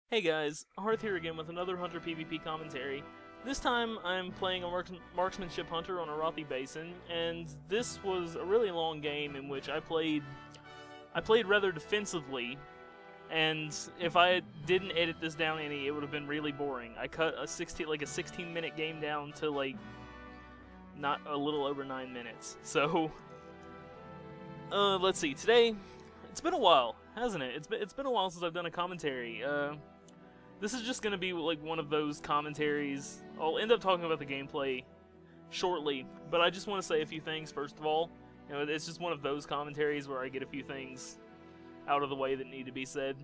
Hey guys, Hearth here again with another Hunter PvP commentary. This time I'm playing a Marksmanship Hunter on Arathi Basin, and this was a really long game in which I played rather defensively, and if I didn't edit this down any, it would have been really boring. I cut a 16-minute game down to not a little over 9 minutes. So let's see. Today, it's been a while, hasn't it? It's been a while since I've done a commentary. This is just going to be like one of those commentaries. I'll end up talking about the gameplay shortly, but I just want to say a few things first of all. You know, it's just one of those commentaries where I get a few things out of the way that need to be said.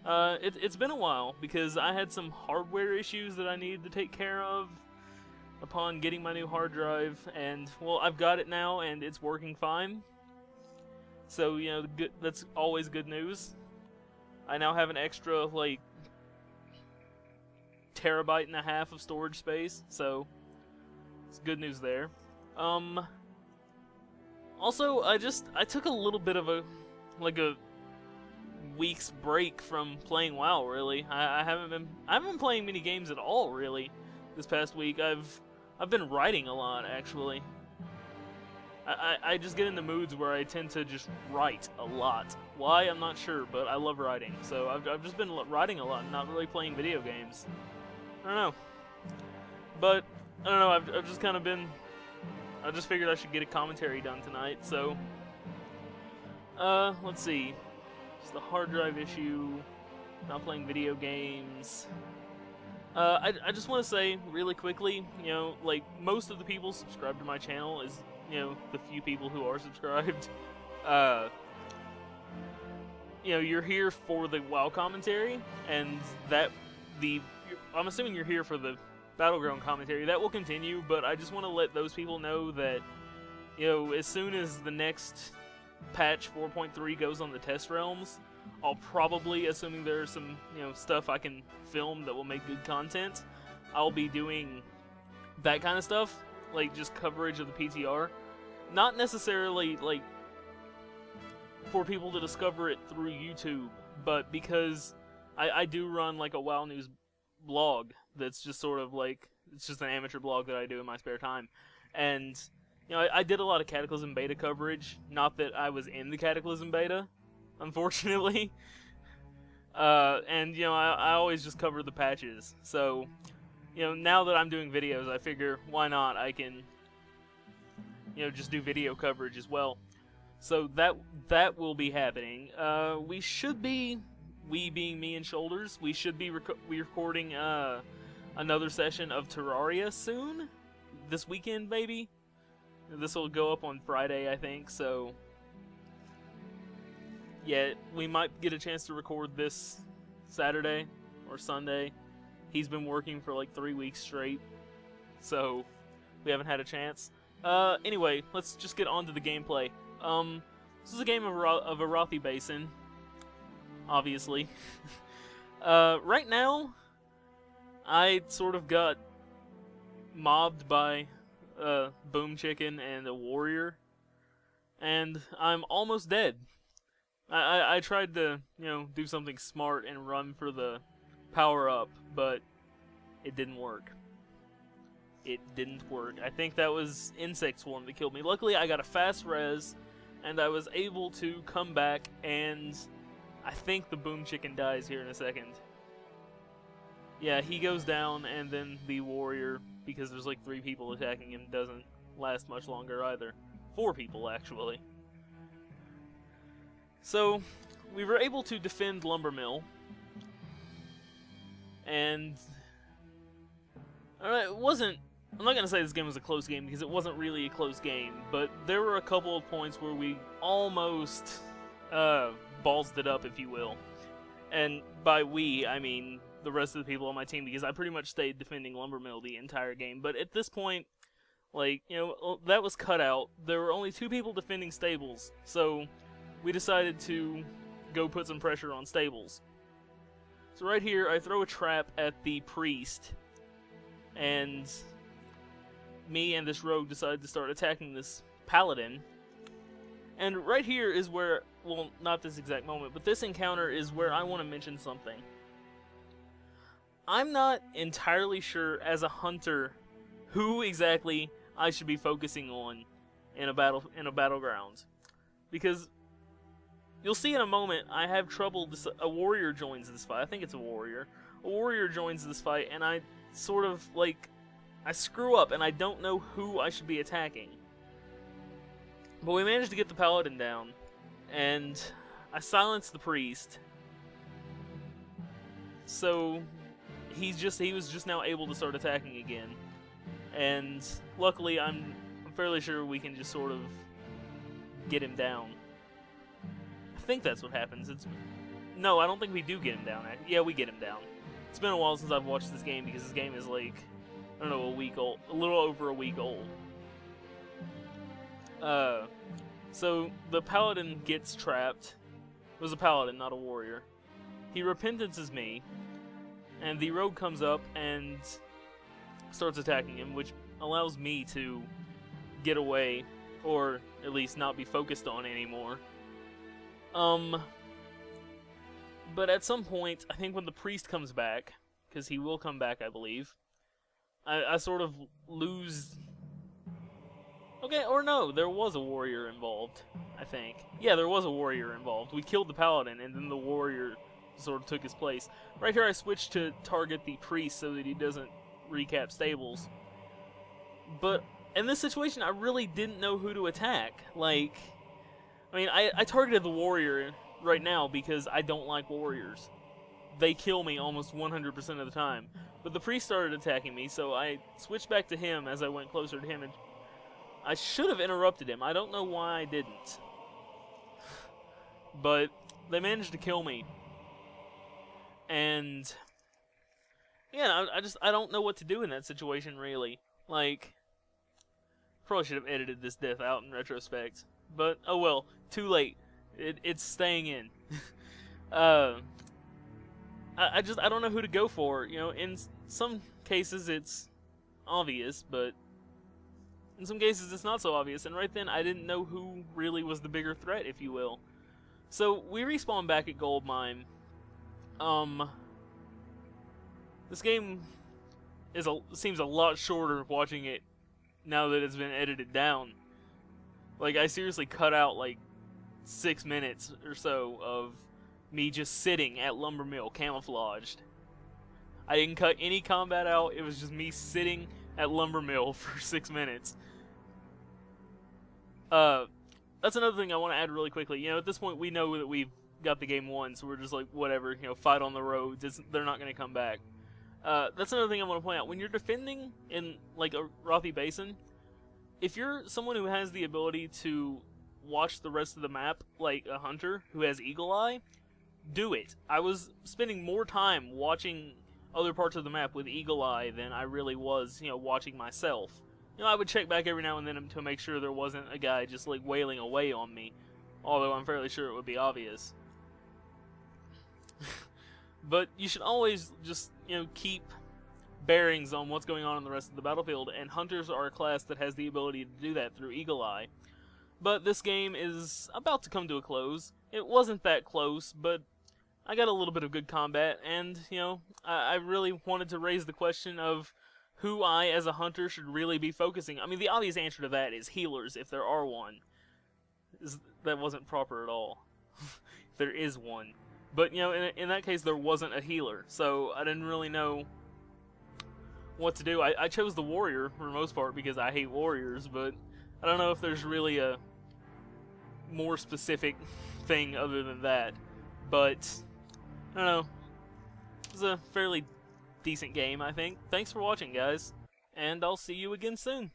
It's been a while because I had some hardware issues that I needed to take care of upon getting my new hard drive, and well, I've got it now and it's working fine. So, you know, that's always good news. I now have an extra, like, 1.5 TB of storage space, so it's good news there. Also, I took a little bit of a week's break from playing WoW, really. I haven't been playing many games at all, really, this past week. I've been writing a lot, actually. I just get in the moods where I tend to just write a lot. Why, I'm not sure, but I love writing. So I've just been writing a lot and not really playing video games. I don't know. But, I don't know, I've just kind of been... I just figured I should get a commentary done tonight, so... let's see. Just the hard drive issue, not playing video games... I just want to say, really quickly, you know, like, most of the people subscribed to my channel is... you know, the few people who are subscribed, you know, you're here for the WoW commentary, and I'm assuming you're here for the Battleground commentary. That will continue, but I just want to let those people know that, you know, as soon as the next patch 4.3 goes on the test realms, I'll probably, assuming there's some, you know, stuff I can film that will make good content, I'll be doing that kind of stuff. Like, just coverage of the PTR. Not necessarily, like, for people to discover it through YouTube, but because I do run, like, a WoW News blog that's just sort of, like, it's just an amateur blog that I do in my spare time. And, you know, I did a lot of Cataclysm Beta coverage. Not that I was in the Cataclysm Beta, unfortunately. And, you know, I always just cover the patches, so... you know, now that I'm doing videos, I figure, why not? I can, you know, just do video coverage as well. So that will be happening. We being me and Shoulders, we should be recording another session of Terraria soon. This weekend, maybe? This will go up on Friday, I think, so... yeah, we might get a chance to record this Saturday or Sunday. He's been working for like 3 weeks straight, so we haven't had a chance. Anyway, let's just get on to the gameplay. This is a game of Arathi Basin, obviously. Right now, I sort of got mobbed by a boom chicken and a warrior, and I'm almost dead. I tried to, you know, do something smart and run for the power up, but it didn't work. It didn't work. I think that was Insect Swarm that killed me. Luckily, I got a fast res, and I was able to come back, and I think the boom chicken dies here in a second. Yeah, he goes down, and then the warrior, because there's like 3 people attacking him, doesn't last much longer either. 4 people, actually. So, we were able to defend Lumber Mill, and it wasn't... I'm not going to say this game was a close game, because it wasn't really a close game, but there were a couple of points where we almost ballsed it up, if you will. And by we, I mean the rest of the people on my team, because I pretty much stayed defending Lumber Mill the entire game. But at this point, like, you know, that was cut out. There were only 2 people defending Stables, so we decided to go put some pressure on Stables. So right here, I throw a trap at the priest, and me and this rogue decide to start attacking this paladin. And right here is where, well, not this exact moment, but this encounter is where I want to mention something. I'm not entirely sure as a hunter who exactly I should be focusing on in a battleground, because you'll see in a moment I have trouble. A warrior joins this fight. I think it's a warrior. A warrior joins this fight, and I sort of like I screw up, and I don't know who I should be attacking. But we managed to get the paladin down, and I silenced the priest. So he was just now able to start attacking again, and luckily I'm fairly sure we can just sort of get him down. I think that's what happens. No, I don't think we do get him down. Yeah, we get him down. It's been a while since I've watched this game because this game is like, I don't know, a week old, a little over a week old. So the paladin gets trapped. It was a paladin, not a warrior. He repentances me, and the rogue comes up and starts attacking him, which allows me to get away, or at least not be focused on anymore. But at some point, I think when the priest comes back, because he will come back, I believe, I sort of lose... Okay, or no, there was a warrior involved, I think. Yeah, there was a warrior involved. We killed the paladin, and then the warrior sort of took his place. Right here I switched to target the priest so that he doesn't recap stables. But in this situation, I really didn't know who to attack. Like, I mean, I targeted the warrior right now because I don't like warriors. They kill me almost 100% of the time. But the priest started attacking me, so I switched back to him as I went closer to him, and I should have interrupted him. I don't know why I didn't. But they managed to kill me. And yeah, I don't know what to do in that situation, really. Like, probably should have edited this death out in retrospect. But, oh well, too late. It's staying in. I don't know who to go for. You know, in some cases it's obvious, but in some cases it's not so obvious. And right then, I didn't know who really was the bigger threat, if you will. So we respawn back at Gold Mine. This game seems a lot shorter watching it now that it's been edited down. Like, I seriously cut out like 6 minutes or so of me just sitting at Lumber Mill, camouflaged. I didn't cut any combat out. It was just me sitting at Lumber Mill for 6 minutes. That's another thing I want to add really quickly. You know, at this point we know that we've got the game won, so we're just like, whatever, you know, fight on the roads. They're not going to come back. That's another thing I want to point out. When you're defending in, like, Arathi Basin, if you're someone who has the ability to watch the rest of the map, like a hunter who has Eagle Eye, do it. I was spending more time watching other parts of the map with Eagle Eye than I really was, you know, watching myself. You know, I would check back every now and then to make sure there wasn't a guy just, like, wailing away on me. Although I'm fairly sure it would be obvious. But you should always just, you know, keep bearings on what's going on in the rest of the battlefield, and hunters are a class that has the ability to do that through Eagle Eye. But this game is about to come to a close. It wasn't that close, but I got a little bit of good combat, and, you know, I really wanted to raise the question of who I, as a hunter, should really be focusing. I mean, the obvious answer to that is healers, if there are one. That wasn't proper at all. If there is one. But, you know, in that case, there wasn't a healer, so I didn't really know what to do. I chose the warrior, for the most part, because I hate warriors, but I don't know if there's really a more specific thing other than that. But, I don't know. It was a fairly decent game, I think. Thanks for watching, guys, and I'll see you again soon.